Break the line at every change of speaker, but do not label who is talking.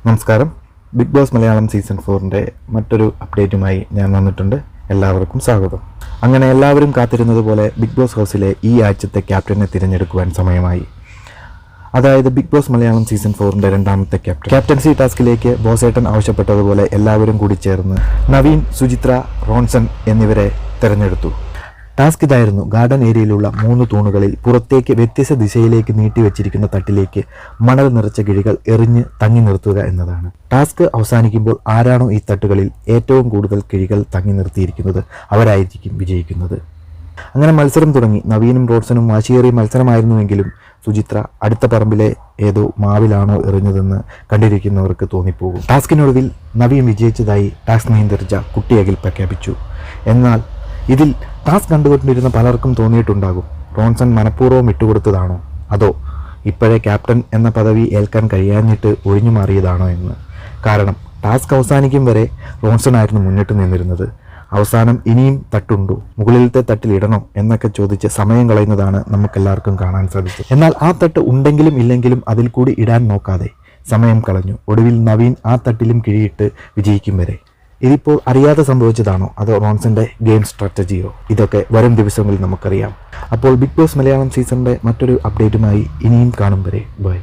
നമസ്കാരം. Big boss Malayalam season 4ൻ്റെ മറ്റൊരു അപ്ഡേറ്റുമായി ഞാൻ വന്നിട്ടുണ്ട്. എല്ലാവർക്കും സ്വാഗതം. അങ്ങനെ എല്ലാവരും കാത്തിരുന്നത് പോലെ ബിഗ് ബോസ് ഹൗസിലെ ഈ ആഴ്ചത്തെ ക്യാപ്റ്റനെ തിരഞ്ഞെടുക്കുവാൻ സമയമായി. അതായത് ബിഗ് ബോസ് മലയാളം സീസൺ 4ൻ്റെ രണ്ടാമത്തെ ക്യാപ്റ്റൻസി ടാസ്കിലേക്ക് ബോസേട്ടൻ ആവശ്യപ്പെട്ടതുപോലെ എല്ലാവരും കൂടി ചേർന്ന് നവീൻ, സുചിത്ര, റോൺസൺ എന്നിവരെ തിരഞ്ഞെടുത്തു. ടാസ്ക് ഇതായിരുന്നു: ഗാർഡൻ ഏരിയയിലുള്ള 3 തൂണുകളിൽ പുറത്തേക്ക് വ്യത്യസ്ത ദിശയിലേക്ക് നീട്ടിവെച്ചിരിക്കുന്ന തട്ടിലേക്ക് മണൽ നിറച്ച കിഴികൾ എറിഞ്ഞ് തങ്ങി നിർത്തുക എന്നതാണ്. ടാസ്ക് അവസാനിക്കുമ്പോൾ ആരാണോ ഈ തട്ടുകളിൽ ഏറ്റവും കൂടുതൽ കിഴികൾ തങ്ങി നിർത്തിയിരിക്കുന്നത് അവരായിരിക്കും വിജയിക്കുന്നത്. അങ്ങനെ മത്സരം തുടങ്ങി. നവീനും റോൺസണും വാശിയേറിയ മത്സരമായിരുന്നുവെങ്കിലും സുചിത്ര അടുത്ത പറമ്പിലെ ഏതോ മാവിലാണോ എറിഞ്ഞതെന്ന് കണ്ടിരിക്കുന്നവർക്ക് തോന്നിപ്പോകും. ടാസ്കിനൊടുവിൽ നവീൻ വിജയിച്ചതായി ടാസ്ക് നിയന്ത്രിച്ച കുട്ടി അഖിൽ പ്രഖ്യാപിച്ചു. എന്നാൽ ഇതിൽ ടാസ്ക് കണ്ടുകൊണ്ടിരുന്ന പലർക്കും തോന്നിയിട്ടുണ്ടാകും, റോൺസൺ മനഃപൂർവ്വം വിട്ടുകൊടുത്തതാണോ അതോ ഇപ്പോഴേ ക്യാപ്റ്റൻ എന്ന പദവി ഏൽക്കാൻ കഴിയാഞ്ഞിട്ട് ഒഴിഞ്ഞു മാറിയതാണോ എന്ന്. കാരണം ടാസ്ക് അവസാനിക്കും വരെ റോൺസൺ ആയിരുന്നു മുന്നിട്ട് നിന്നിരുന്നത്. അവസാനം ഇനിയും തട്ടുണ്ടോ, മുകളിലത്തെ തട്ടിൽ ഇടണോ എന്നൊക്കെ ചോദിച്ച് സമയം കളയുന്നതാണ് നമുക്കെല്ലാവർക്കും കാണാൻ സാധിച്ചത്. എന്നാൽ ആ തട്ട് ഉണ്ടെങ്കിലും ഇല്ലെങ്കിലും അതിൽ കൂടി ഇടാൻ നോക്കാതെ സമയം കളഞ്ഞു. ഒടുവിൽ നവീൻ ആ തട്ടിലും കിഴിയിട്ട് വിജയിക്കും വരെ. ഇതിപ്പോൾ അറിയാതെ സംഭവിച്ചതാണോ അതോ റോൺസന്റെ ഗെയിം സ്ട്രാറ്റജിയോ? ഇതൊക്കെ വരും ദിവസങ്ങളിൽ നമുക്കറിയാം. അപ്പോൾ ബിഗ് ബോസ് മലയാളം സീസണിൻ്റെ മറ്റൊരു അപ്ഡേറ്റുമായി ഇനിയും കാണും വരെ ബൈ.